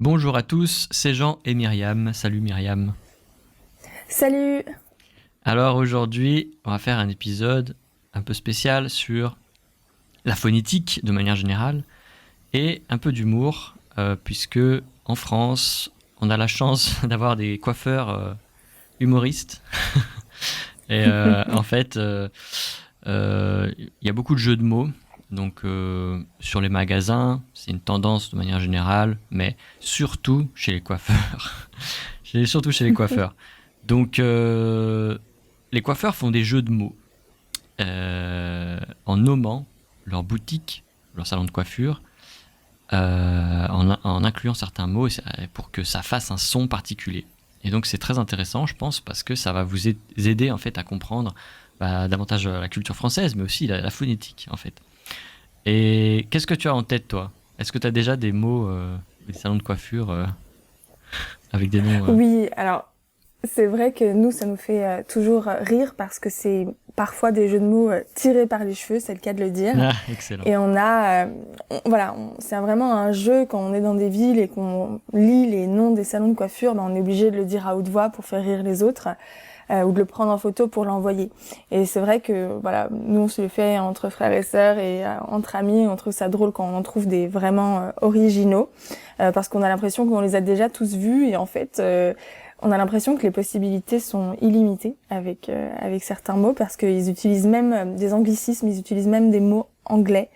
Bonjour à tous, c'est Jean et Myriam. Salut Myriam. Salut! Alors aujourd'hui, on va faire un épisode un peu spécial sur la phonétique de manière générale et un peu d'humour, puisque en France, on a la chance d'avoir des coiffeurs humoristes. Et en fait, il y a beaucoup de jeux de mots. Donc sur les magasins, c'est une tendance de manière générale, mais surtout chez les coiffeurs. Surtout chez les coiffeurs. Donc les coiffeurs font des jeux de mots en nommant leur boutique, leur salon de coiffure, en incluant certains mots pour que ça fasse un son particulier. Et donc c'est très intéressant, je pense, parce que ça va vous aider en fait à comprendre davantage la culture française, mais aussi la phonétique en fait. Et qu'est-ce que tu as en tête, toi? Est-ce que tu as déjà des mots, des salons de coiffure avec des noms Oui, alors c'est vrai que nous, ça nous fait toujours rire parce que c'est parfois des jeux de mots tirés par les cheveux, c'est le cas de le dire. Ah, excellent. Et c'est vraiment un jeu quand on est dans des villes et qu'on lit les noms des salons de coiffure, on est obligé de le dire à haute voix pour faire rire les autres. Ou de le prendre en photo pour l'envoyer. Et c'est vrai que nous on se le fait entre frères et sœurs et entre amis, on trouve ça drôle quand on en trouve des vraiment originaux, parce qu'on a l'impression qu'on les a déjà tous vus et en fait on a l'impression que les possibilités sont illimitées avec certains mots parce qu'ils utilisent même des anglicismes, ils utilisent même des mots anglais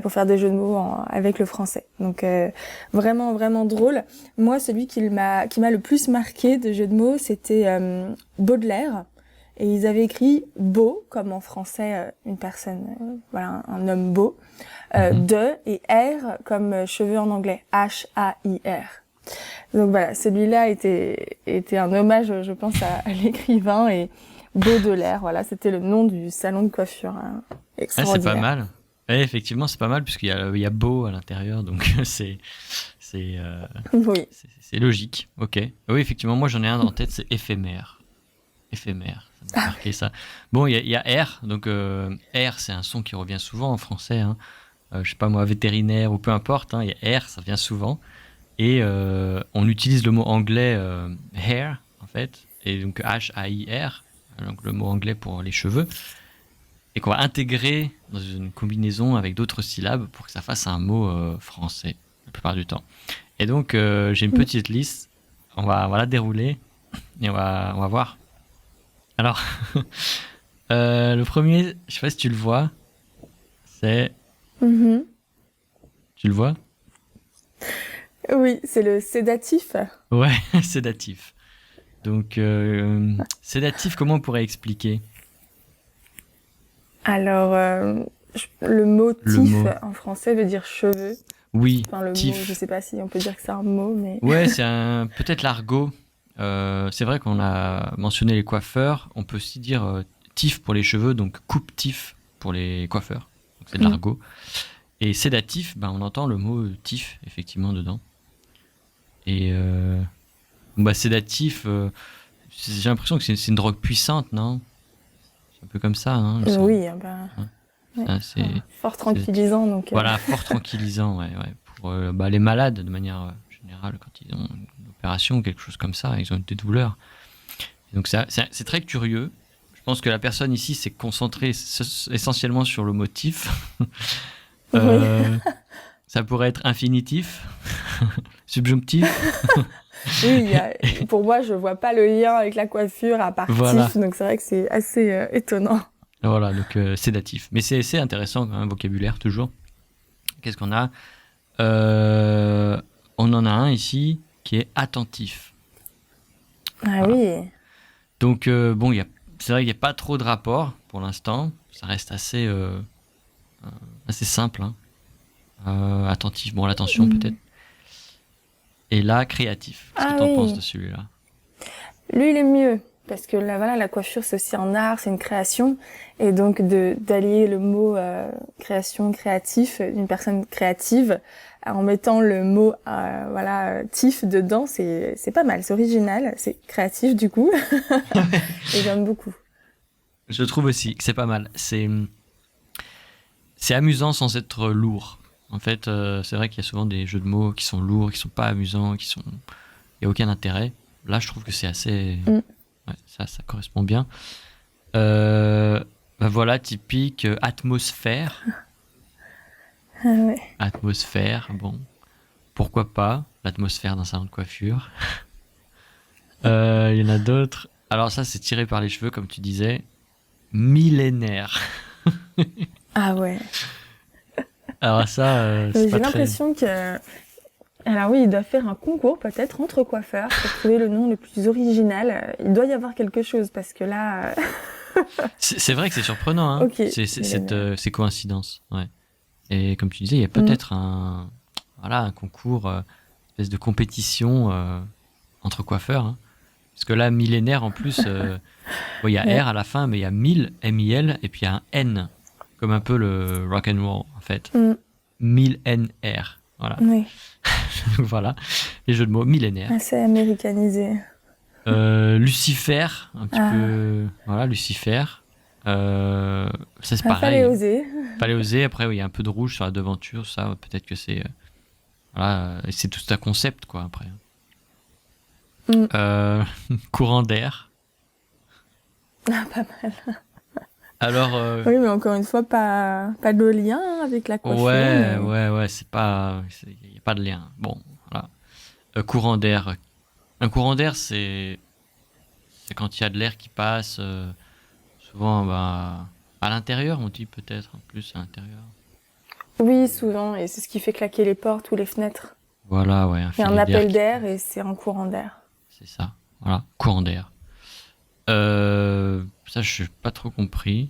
pour faire des jeux de mots avec le français. Donc vraiment vraiment drôle. Moi, celui qui m'a le plus marqué de jeux de mots, c'était Baudelaire, et ils avaient écrit beau comme en français une personne un homme beau, de, et R comme cheveux en anglais, H-A-I-R. Donc voilà, celui-là était un hommage, je pense, à l'écrivain, et Baudelaire, voilà, c'était le nom du salon de coiffure. Ah, c'est pas Extraordinaire. mal. Ouais, effectivement, c'est pas mal il y a beau à l'intérieur, donc c'est Oui. c'est logique. Ok. Oui, effectivement, moi j'en ai un en tête, c'est éphémère. Éphémère, ça m'a marqué ça. Bon, il y a R, donc R, c'est un son qui revient souvent en français. Hein. Je sais pas moi, vétérinaire ou peu importe. Hein, il y a R, ça vient souvent. Et on utilise le mot anglais hair, en fait, et donc H-A-I-R, donc le mot anglais pour les cheveux, et qu'on va intégrer dans une combinaison avec d'autres syllabes pour que ça fasse un mot français, la plupart du temps. Et donc, j'ai une petite liste, on va la dérouler, et on va voir. Alors, le premier, je sais pas si tu le vois, c'est... Mhm. Tu le vois? Oui, c'est le sédatif. Ouais, sédatif. Donc, sédatif, comment on pourrait expliquer Alors, le mot le tif mot? en français veut dire cheveux. Oui, Enfin, le mot, je tif. sais pas si on peut dire que c'est un mot, mais... Ouais, peut-être l'argot. C'est vrai qu'on a mentionné les coiffeurs. On peut aussi dire tif pour les cheveux, donc coupe-tif pour les coiffeurs. Donc c'est de Mm. l'argot. Et sédatif, on entend le mot tif, effectivement, dedans. Et sédatif, j'ai l'impression que c'est une drogue puissante, non? C'est un peu comme ça, hein, il me semble. Oui, Hein. ouais, fort C'est- tranquillisant, donc... Voilà, fort tranquillisant, ouais, ouais. Pour les malades, de manière générale, quand ils ont une opération ou quelque chose comme ça, ils ont des douleurs. Et donc c'est très curieux. Je pense que la personne ici s'est concentrée essentiellement sur le motif. Oui. Ça pourrait être infinitif, subjonctif. Oui, pour moi, je vois pas le lien avec la coiffure à part Voilà, tif, donc c'est vrai que c'est assez étonnant. voilà, donc sédatif. Mais c'est intéressant, un vocabulaire toujours. Qu'est-ce qu'on a? On en a un ici qui est attentif. Ah Voilà. oui. Donc, bon, c'est vrai qu'il n'y a pas trop de rapport pour l'instant. Ça reste assez simple. Hein. Attentif, bon, l'attention Mm. peut-être. Et là, créatif. Qu'est-ce que Ah tu en penses oui. de celui-là? Lui, il est mieux. Parce que là, voilà, la coiffure, c'est aussi un art, c'est une création. Et donc, d'allier le mot création, créatif, d'une personne créative, en mettant le mot, tif dedans, c'est pas mal. C'est original, c'est créatif, du coup. Et j'aime beaucoup. Je trouve aussi que c'est pas mal. C'est amusant sans être lourd. En fait, c'est vrai qu'il y a souvent des jeux de mots qui sont lourds, qui sont pas amusants, il y a aucun intérêt. Là, je trouve que c'est assez, Mm. ouais, ça correspond bien. Bah voilà, typique atmosphère. Ah ouais. Atmosphère, bon, pourquoi pas l'atmosphère d'un salon de coiffure. Il y en a d'autres. Alors ça, c'est tiré par les cheveux, comme tu disais. Millénaire. Ah ouais. Alors ça, c'est J'ai pas très... l'impression que... Alors oui, il doit faire un concours peut-être entre coiffeurs pour trouver le nom le plus original. Il doit y avoir quelque chose parce que là... C'est vrai que c'est surprenant, hein. Ok. Ces coïncidences, ouais. Et comme tu disais, il y a peut-être un concours, espèce de compétition entre coiffeurs, hein. Parce que là, millénaire, en plus, bon, il y a Ouais. R à la fin, mais il y a 1000, M-I-L, et puis il y a un N, comme un peu le rock and roll, en fait. Mm. 1000 N-R, voilà. Oui, Donc voilà, les jeux de mots, millénaire. assez américanisé. Lucifer, un petit Ah, peu... Voilà, Lucifer. Ça, c'est il fallait pareil. oser. Fallait oser. Après, oui, il y a un peu de rouge sur la devanture, ça, peut-être que c'est... voilà, c'est tout un concept, quoi, après. Mm. Courant d'air. Ah, pas mal. Alors, Oui, mais encore une fois, pas de lien hein, avec la coiffure. ouais, Mais... ouais, c'est pas... Il n'y a pas de lien. Bon, voilà. Courant d'air. Un courant d'air, c'est quand il y a de l'air qui passe, souvent, bah, à l'intérieur, on dit peut-être, en plus, à l'intérieur. Oui, souvent, et c'est ce qui fait claquer les portes ou les fenêtres. Voilà, ouais, un Il y a un filet d'air appel qui d'air passe. et c'est un courant d'air. C'est ça. Voilà, courant d'air. Ça, je n'ai pas trop compris.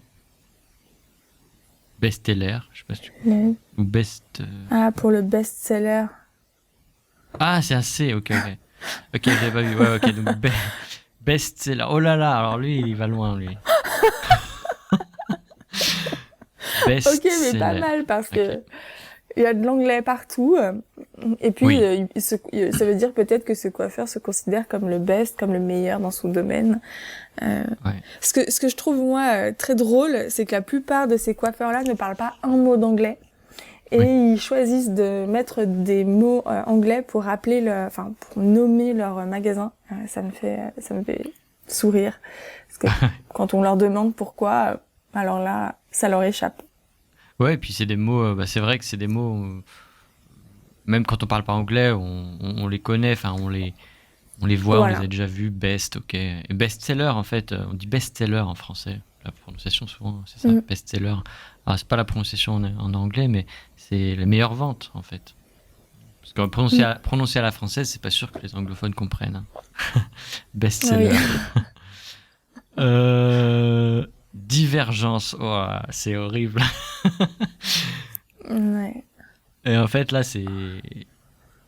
Best-seller, je sais pas si tu... Le- Ou best... Ah, pour le best-seller. Ah, c'est un C, ok, ok. Ok, j'avais pas vu. Ouais, ok, donc best-seller. Oh là là, alors lui, il va loin, lui. Ok, mais pas Best-seller. mal parce Ok. que il y a de l'anglais partout. Et puis, Oui, ça veut dire peut-être que ce coiffeur se considère comme le best, comme le meilleur dans son domaine. ouais. Ce que je trouve, moi, très drôle, c'est que la plupart de ces coiffeurs-là ne parlent pas un mot d'anglais. Et Oui. ils choisissent de mettre des mots anglais pour pour nommer leur magasin. Ça me fait sourire. Parce que quand on leur demande pourquoi, alors là, ça leur échappe. Ouais, et puis c'est des mots, bah, c'est vrai que c'est des mots, même quand on parle pas anglais, on les connaît, enfin on les voit, on les Voilà. a déjà vus, best, ok. Et best-seller, en fait, on dit best-seller en français. La prononciation, souvent, c'est ça, Mm. best-seller. Alors, c'est pas la prononciation en anglais, mais c'est les meilleures ventes, en fait. Parce que prononcer à la française, c'est pas sûr que les anglophones comprennent, hein. Best-seller. Oui. Divergence, oh, c'est horrible. Ouais. Et en fait, là, c'est...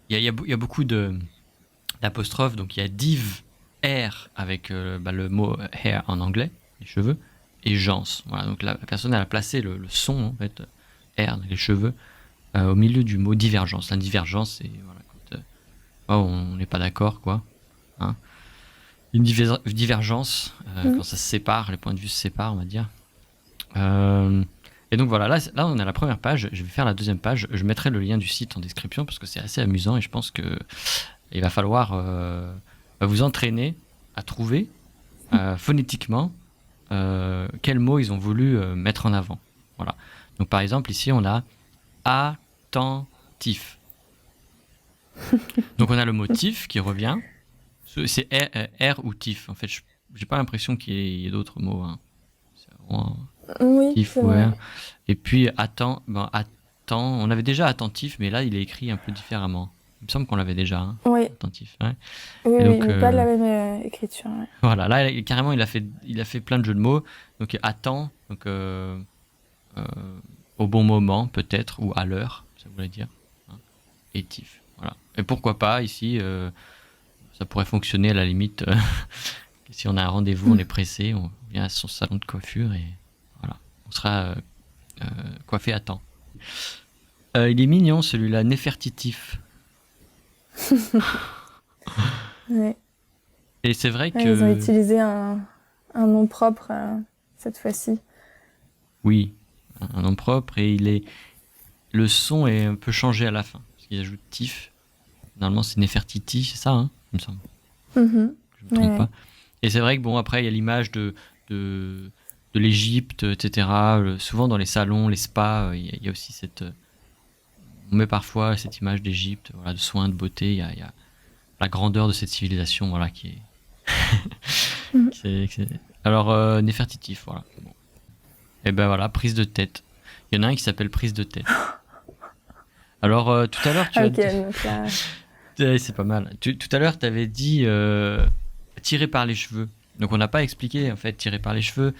Il y a beaucoup d'apostrophes, donc il y a div, R, avec bah, le mot hair en anglais, les cheveux, et gens. Voilà, donc la personne, elle a placé le son, en fait, R, les cheveux, au milieu du mot divergence. La divergence, c'est voilà, quand on n'est pas d'accord, quoi. Hein. Une divergence, quand ça se sépare, les points de vue se séparent, on va dire. Et donc voilà, là on a la première page, je vais faire la deuxième page, je mettrai le lien du site en description parce que c'est assez amusant et je pense que il va falloir vous entraîner à trouver phonétiquement quels mots ils ont voulu mettre en avant. Voilà. Donc par exemple ici on a attentif. Donc on a le mot tif qui revient. C'est R ou tif. En fait, j'ai pas l'impression qu'il y ait d'autres mots, hein. C'est vraiment Oui, tif c'est ou vrai. R. Et puis attends, on avait déjà attentif, mais là il est écrit un peu différemment. Il me semble qu'on l'avait déjà, hein, Oui, attentif. Ouais. oui, Et oui, donc mais pas de la même écriture. Ouais. voilà, là carrément il a fait plein de jeux de mots. Donc attends, donc euh, au bon moment peut-être ou à l'heure, ça voulait dire. Hein, et tif. Voilà. Et pourquoi pas ici, ça pourrait fonctionner à la limite. Si on a un rendez-vous, on est pressé, on vient à son salon de coiffure et voilà, on sera coiffé à temps. Il est mignon celui-là, Néfertitif. Ouais. Et c'est vrai Ouais, ils ont que utilisé un nom propre cette fois-ci. oui, un nom propre et le son est un peu changé à la fin. Parce qu'ils ajoutent tif. Normalement, c'est Nefertiti, c'est ça, hein, il me semble. Mhm. Je me trompe Ouais. pas. Et c'est vrai que bon, après, il y a l'image de l'Égypte, etc. Souvent dans les salons, les spas, il y a aussi cette. On met parfois cette image d'Égypte, voilà, de soins, de beauté. Il y a la grandeur de cette civilisation, voilà, qui est. Mhm. Alors, Nefertiti, voilà. Bon. Et ben voilà, prise de tête. Il y en a un qui s'appelle prise de tête. Alors, tout à l'heure, tu as. Ok, donc là, Ouais, c'est pas mal. Tout à l'heure, tu avais dit tirer par les cheveux. Donc, on n'a pas expliqué, en fait, tirer par les cheveux.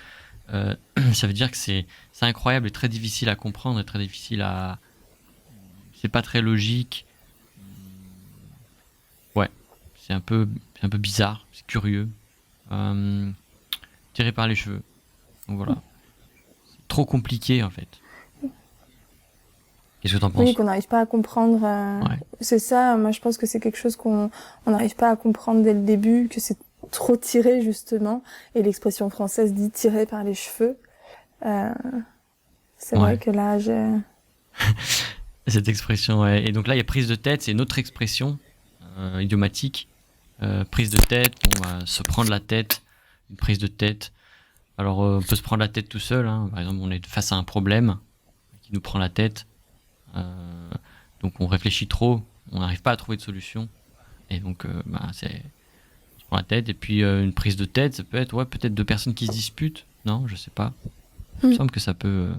Ça veut dire que c'est incroyable et très difficile à comprendre et très difficile à. C'est pas très logique. Ouais, c'est un peu bizarre, c'est curieux. Euh, Tirer par les cheveux. Donc voilà. C'est trop compliqué, en fait. Qu'est-ce que t'en oui, penses? qu'on n'arrive pas à comprendre. Ouais. C'est ça, moi je pense que c'est quelque chose qu'on n'arrive pas à comprendre dès le début, que c'est trop tiré justement. Et l'expression française dit tirer par les cheveux. Euh, c'est vrai Ouais. que là, Cette expression, ouais. Et donc là, il y a prise de tête, c'est une autre expression idiomatique. Prise de tête, bon, bah, se prendre la tête, une prise de tête. Alors, on peut se prendre la tête tout seul, hein. Par exemple, on est face à un problème qui nous prend la tête. Euh, donc, on réfléchit trop, on n'arrive pas à trouver de solution. Et donc, bah, on se prend la tête. Et puis, une prise de tête, ça peut être, ouais, peut-être deux personnes qui se disputent. Non, je sais pas. Il me Hmm. semble que ça peut.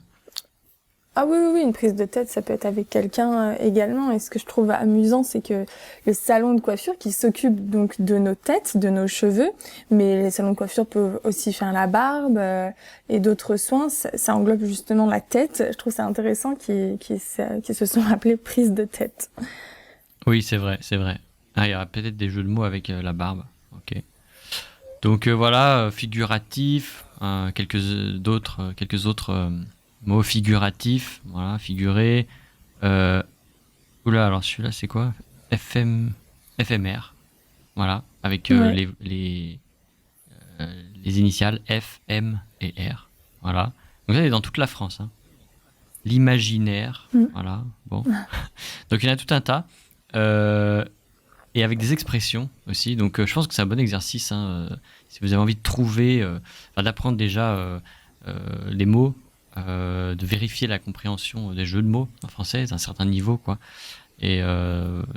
Ah oui, oui, oui, une prise de tête, ça peut être avec quelqu'un également. Et ce que je trouve amusant, c'est que le salon de coiffure qui s'occupe donc de nos têtes, de nos cheveux, mais les salons de coiffure peuvent aussi faire la barbe et d'autres soins. Ça englobe justement la tête. Je trouve ça intéressant qui se sont appelés prise de tête. Oui, c'est vrai, c'est vrai. Ah, il y aura peut-être des jeux de mots avec la barbe. Ok. Donc voilà, figuratif, quelques autres mots figuratifs, voilà, figuré. Euh, Oula, alors celui-là c'est quoi? FMR, voilà, avec Ouais. les initiales F, M et R, voilà. Donc ça c'est dans toute la France, hein. L'imaginaire, Mm. voilà, bon. Donc il y en a tout un tas. Euh, et avec des expressions aussi. Donc je pense que c'est un bon exercice, hein, si vous avez envie de trouver, enfin, d'apprendre déjà les mots, de vérifier la compréhension des jeux de mots en français d'un certain niveau, quoi, et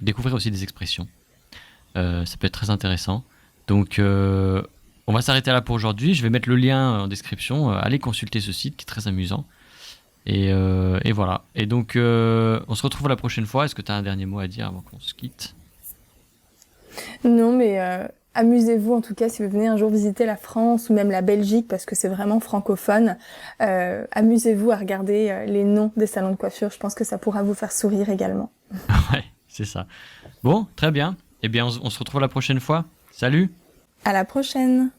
découvrir aussi des expressions. Ça peut être très intéressant. Donc on va s'arrêter là pour aujourd'hui. Je vais mettre le lien en description. Allez consulter ce site qui est très amusant. Et voilà. Et donc on se retrouve la prochaine fois. Est-ce que tu as un dernier mot à dire avant qu'on se quitte? Non, mais amusez-vous en tout cas si vous venez un jour visiter la France ou même la Belgique parce que c'est vraiment francophone. Amusez-vous à regarder les noms des salons de coiffure. Je pense que ça pourra vous faire sourire également. Ouais, c'est ça. Bon, très bien. Eh bien, on se retrouve la prochaine fois. Salut! À la prochaine!